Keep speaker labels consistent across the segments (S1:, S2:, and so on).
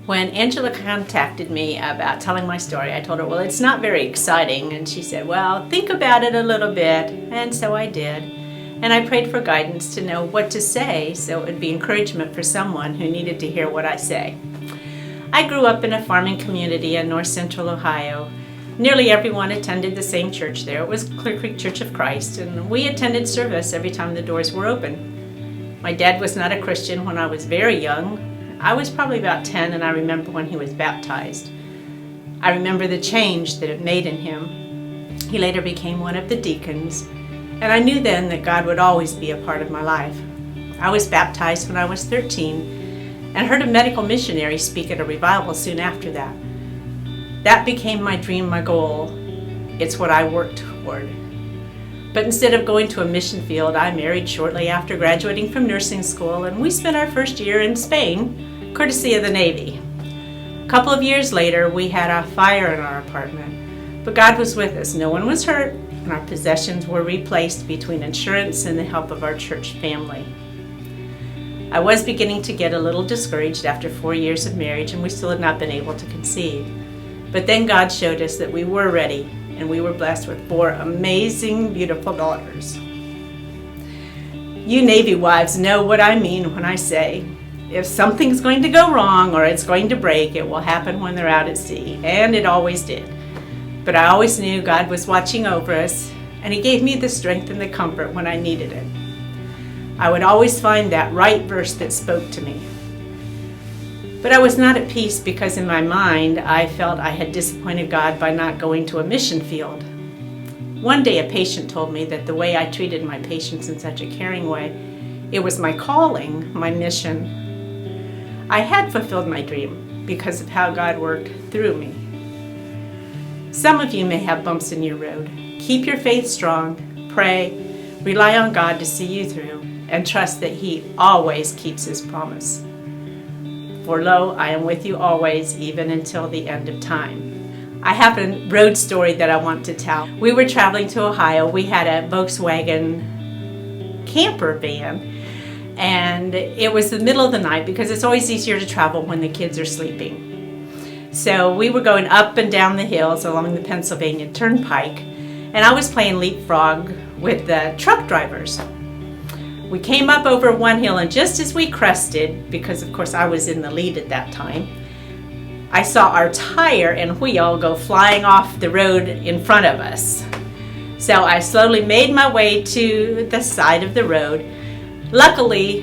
S1: When Angela contacted me about telling my story, I told her, well, it's not very exciting. And she said, well, think about it a little bit. And so I did. And I prayed for guidance to know what to say so it would be encouragement for someone who needed to hear what I say. I grew up in a farming community in north central Ohio. Nearly everyone attended the same church there. It was Clear Creek Church of Christ, and we attended service every time the doors were open. My dad was not a Christian when I was very young. I was probably about 10, and I remember when he was baptized. I remember the change that it made in him. He later became one of the deacons, and I knew then that God would always be a part of my life. I was baptized when I was 13 and heard a medical missionary speak at a revival soon after that. That became my dream, my goal. It's what I worked toward. But instead of going to a mission field, I married shortly after graduating from nursing school, and we spent our first year in Spain, courtesy of the Navy. A couple of years later, we had a fire in our apartment, but God was with us. No one was hurt, and our possessions were replaced between insurance and the help of our church family. I was beginning to get a little discouraged after 4 years of marriage, and we still had not been able to conceive. But then God showed us that we were ready, and we were blessed with 4 amazing, beautiful daughters. You Navy wives know what I mean when I say, if something's going to go wrong or it's going to break, it will happen when they're out at sea, and it always did. But I always knew God was watching over us, and He gave me the strength and the comfort when I needed it. I would always find that right verse that spoke to me. But I was not at peace because in my mind, I felt I had disappointed God by not going to a mission field. One day a patient told me that the way I treated my patients in such a caring way, it was my calling, my mission. I had fulfilled my dream because of how God worked through me. Some of you may have bumps in your road. Keep your faith strong, pray, rely on God to see you through, and trust that He always keeps His promise. For lo, I am with you always, even until the end of time. I have a road story that I want to tell. We were traveling to Ohio. We had a Volkswagen camper van, and it was the middle of the night because it's always easier to travel when the kids are sleeping. So we were going up and down the hills along the Pennsylvania Turnpike, and I was playing leapfrog with the truck drivers. We came up over one hill, and just as we crested, because of course I was in the lead at that time, I saw our tire and wheel go flying off the road in front of us. So I slowly made my way to the side of the road. Luckily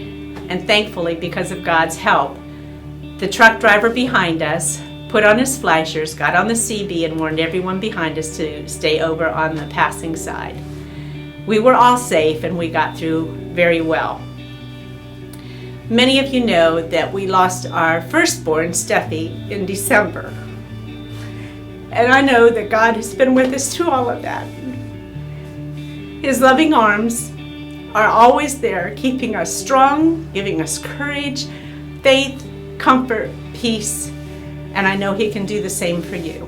S1: and thankfully, because of God's help, the truck driver behind us put on his flashers, got on the CB, and warned everyone behind us to stay over on the passing side. We were all safe, and we got through very well. Many of you know that we lost our firstborn, Steffi, in December. And I know that God has been with us through all of that. His loving arms are always there, keeping us strong, giving us courage, faith, comfort, peace, and I know He can do the same for you.